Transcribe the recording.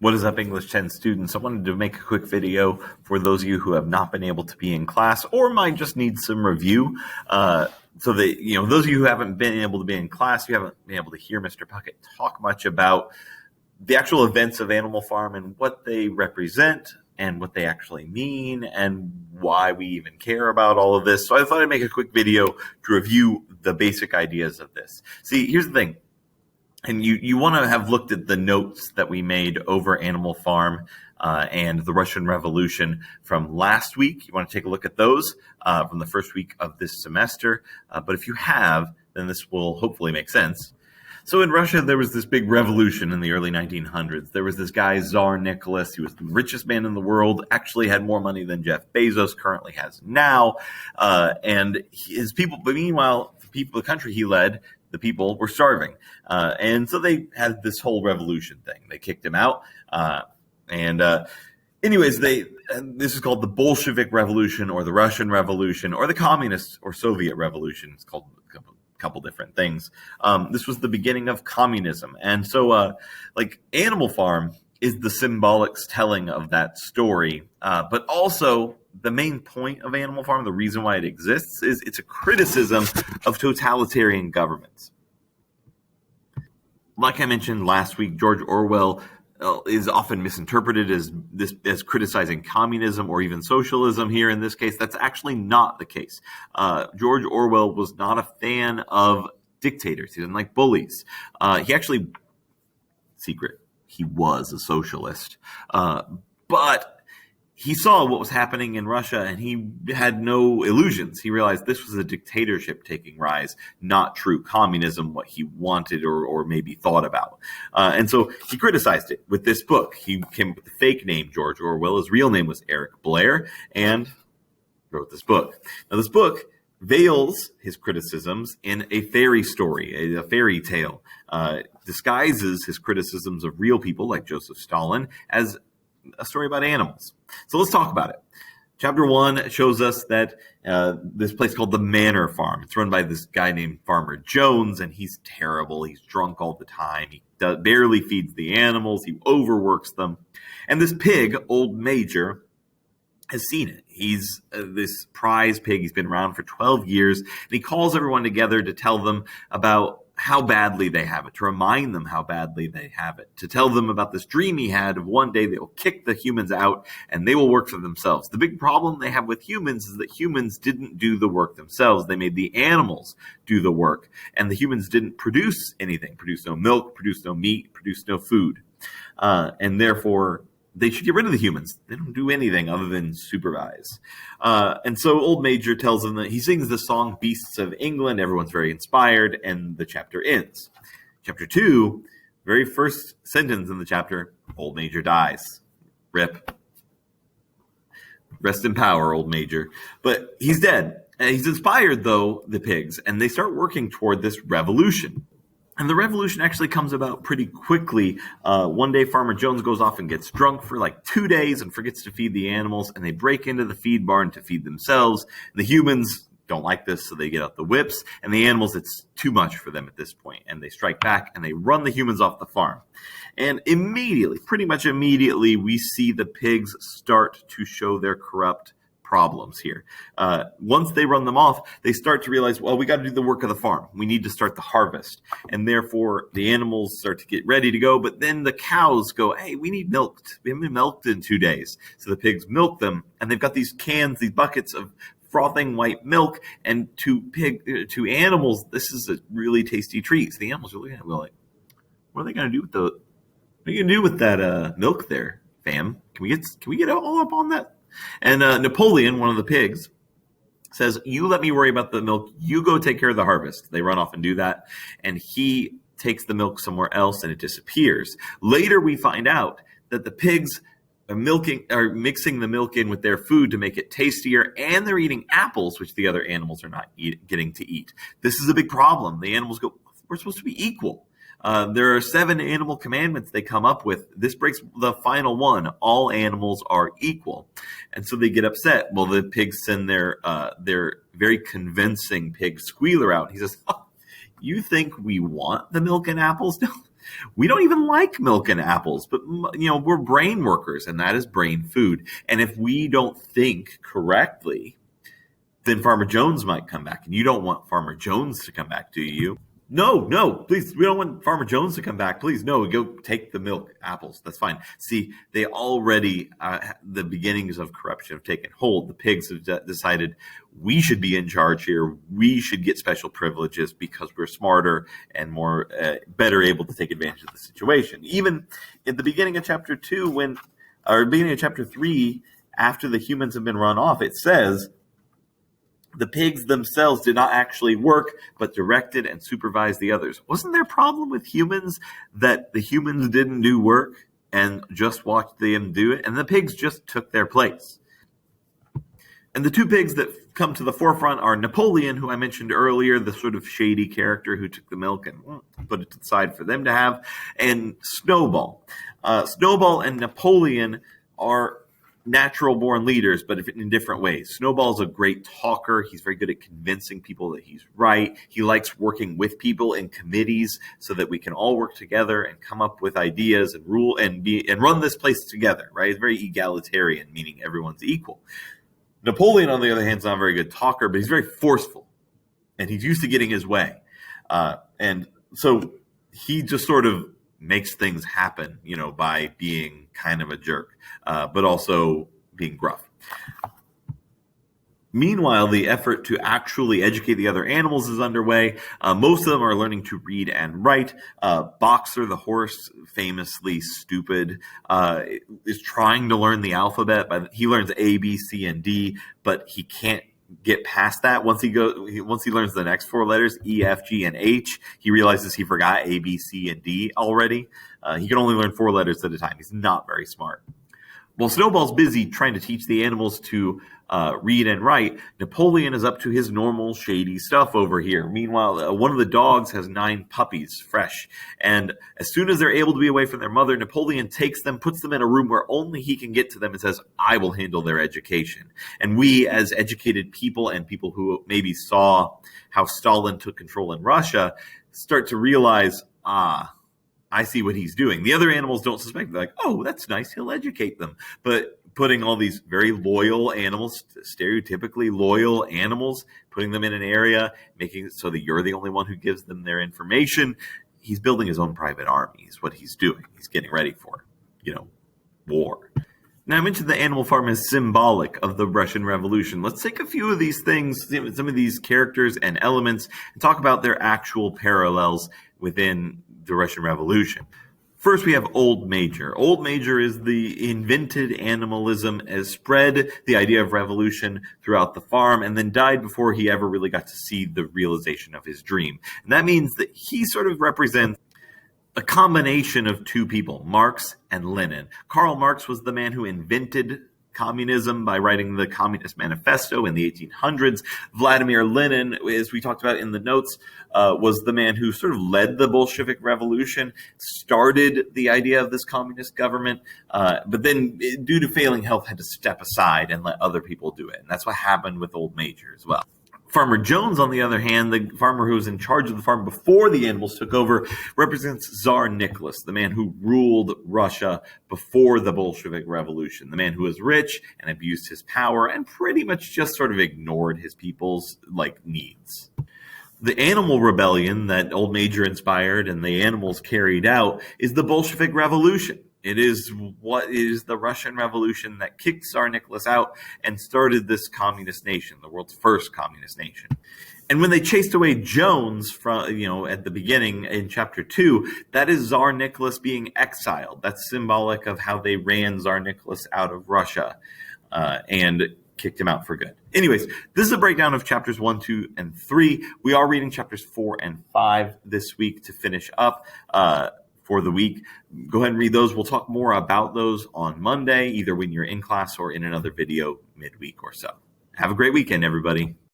What is up, English 10 students? I wanted to make a quick video for those of you who have not been able to be in class or might just need some review. So that, those of you who haven't been able to be in class, you haven't been able to hear Mr. Puckett talk much about the actual events of Animal Farm and what they represent and what they actually mean and why we even care about all of this. So I thought I'd make a quick video to review the basic ideas of this. See, here's the thing. And you want to have looked at the notes that we made over Animal Farm and the Russian Revolution from last week. You want to take a look at those from the first week of this semester. But if you have, then this will hopefully make sense. So in Russia, there was this big revolution in the early 1900s. There was this guy, Tsar Nicholas. He was the richest man in the world, actually had more money than Jeff Bezos currently has now. And his people, but meanwhile, the country he led, the people were starving. And so they had this whole revolution thing. They kicked him out. Anyways, this is called the Bolshevik Revolution or the Russian Revolution or the Communist or Soviet Revolution. It's called a couple different things. This was the beginning of communism. And so Animal Farm is the symbolic telling of that story. But also the main point of Animal Farm, the reason why it exists, is it's a criticism of totalitarian governments. Like I mentioned last week, George Orwell is often misinterpreted as criticizing communism or even socialism. Here in this case, that's actually not the case. George Orwell was not a fan of dictators. He didn't like bullies. He was a socialist. But he saw what was happening in Russia, and he had no illusions. He realized this was a dictatorship taking rise, not true communism, what he wanted or maybe thought about. And so he criticized it with this book. He came up with the fake name George Orwell. His real name was Eric Blair, and wrote this book. Now, this book veils his criticisms in a fairy story, a fairy tale, disguises his criticisms of real people like Joseph Stalin as a story about animals. So let's talk about it. Chapter 1 shows us that this place called the Manor Farm. It's run by this guy named Farmer Jones, and he's terrible. He's drunk all the time. He barely feeds the animals. He overworks them. And this pig, Old Major, has seen it. He's this prize pig. He's been around for 12 years, and he calls everyone together to tell them about how badly they have it, to remind them how badly they have it, to tell them about this dream he had of one day they will kick the humans out and they will work for themselves. The big problem they have with humans is that humans didn't do the work themselves. They made the animals do the work, and the humans didn't produce anything, produce no milk, produce no meat, produce no food. And therefore, they should get rid of the humans. They don't do anything other than supervise. And so Old Major tells them that he sings the song Beasts of England. Everyone's very inspired, and the chapter ends. Chapter 2, very first sentence in the chapter, Old Major dies. RIP. Rest in power, Old Major. But he's dead. And he's inspired, though, the pigs, and they start working toward this revolution. And the revolution actually comes about pretty quickly. One day, Farmer Jones goes off and gets drunk for like 2 days and forgets to feed the animals, and they break into the feed barn to feed themselves. The humans don't like this, so they get out the whips, and the animals, it's too much for them at this point, and they strike back, and they run the humans off the farm. And immediately, pretty much immediately, we see the pigs start to show their corrupt problems here. Once they run them off, they start to realize, well, we got to do the work of the farm. We need to start the harvest. And therefore, the animals start to get ready to go. But then the cows go, hey, we need milked. We haven't been milked in 2 days. So the pigs milk them. And they've got these cans, these buckets of frothing white milk. And to animals, this is a really tasty treat. So the animals are looking at it like, what are they going to do with what are you going to do with that milk there, fam? Can we get all up on that? And Napoleon, one of the pigs, says, you let me worry about the milk. You go take care of the harvest. They run off and do that. And he takes the milk somewhere else and it disappears. Later, we find out that the pigs are mixing the milk in with their food to make it tastier. And they're eating apples, which the other animals are not getting to eat. This is a big problem. The animals go, we're supposed to be equal. There are 7 animal commandments they come up with. This breaks the final one. All animals are equal. And so they get upset. Well, the pigs send their very convincing pig squealer out. He says, oh, you think we want the milk and apples? No, We don't even like milk and apples, but we're brain workers, and that is brain food. And if we don't think correctly, then Farmer Jones might come back. And you don't want Farmer Jones to come back, do you? No, please. We don't want Farmer Jones to come back. Please, no, go take the milk, apples. That's fine. See, they already, the beginnings of corruption have taken hold. The pigs have decided we should be in charge here. We should get special privileges because we're smarter and more, better able to take advantage of the situation. Even at the beginning of chapter 2, beginning of chapter 3, after the humans have been run off, it says, the pigs themselves did not actually work, but directed and supervised the others. Wasn't there a problem with humans that the humans didn't do work and just watched them do it? And the pigs just took their place. And the two pigs that come to the forefront are Napoleon, who I mentioned earlier, the sort of shady character who took the milk and put it to the side for them to have, and Snowball. Snowball and Napoleon are natural-born leaders, but in different ways. Snowball's a great talker. He's very good at convincing people that he's right. He likes working with people in committees so that we can all work together and come up with ideas and rule and run this place together, right? He's very egalitarian, meaning everyone's equal. Napoleon, on the other hand, is not a very good talker, but he's very forceful, and he's used to getting his way. And so he just sort of makes things happen, by being kind of a jerk, but also being gruff. Meanwhile, the effort to actually educate the other animals is underway. Most of them are learning to read and write. Boxer, the horse, famously stupid, is trying to learn the alphabet. He learns A, B, C, and D, but he can't get past that. Once he learns the next four letters, E, F, G, and H, he realizes he forgot A, B, C, and D already. He can only learn 4 letters at a time. He's not very smart. While Snowball's busy trying to teach the animals to read and write, Napoleon is up to his normal shady stuff over here. Meanwhile, one of the dogs has 9 puppies fresh. And as soon as they're able to be away from their mother, Napoleon takes them, puts them in a room where only he can get to them and says, I will handle their education. And we, as educated people and people who maybe saw how Stalin took control in Russia, start to realize, I see what he's doing. The other animals don't suspect. They're like, oh, that's nice. He'll educate them. But putting all these very loyal animals, stereotypically loyal animals, putting them in an area, making it so that you're the only one who gives them their information, he's building his own private army is what he's doing. He's getting ready for, war. Now, I mentioned the animal farm is symbolic of the Russian Revolution. Let's take a few of these things, some of these characters and elements, and talk about their actual parallels within the Russian Revolution. First, we have Old Major. Old Major is the invented animalism, has spread the idea of revolution throughout the farm, and then died before he ever really got to see the realization of his dream. And that means that he sort of represents a combination of two people, Marx and Lenin. Karl Marx was the man who invented communism by writing the Communist Manifesto in the 1800s. Vladimir Lenin, as we talked about in the notes, was the man who sort of led the Bolshevik Revolution, started the idea of this communist government, but then due to failing health had to step aside and let other people do it. And that's what happened with Old Major as well. Farmer Jones, on the other hand, the farmer who was in charge of the farm before the animals took over, represents Tsar Nicholas, the man who ruled Russia before the Bolshevik Revolution, the man who was rich and abused his power and pretty much just sort of ignored his people's needs. The animal rebellion that Old Major inspired and the animals carried out is the Bolshevik Revolution. It is what is the Russian Revolution that kicked Tsar Nicholas out and started this communist nation, the world's first communist nation. And when they chased away Jones from, at the beginning in chapter 2, that is Tsar Nicholas being exiled. That's symbolic of how they ran Tsar Nicholas out of Russia and kicked him out for good. Anyways, this is a breakdown of chapters 1, 2, and 3. We are reading chapters 4 and 5 this week to finish up for the week. Go ahead and read those. We'll talk more about those on Monday, either when you're in class or in another video midweek or so. Have a great weekend, everybody.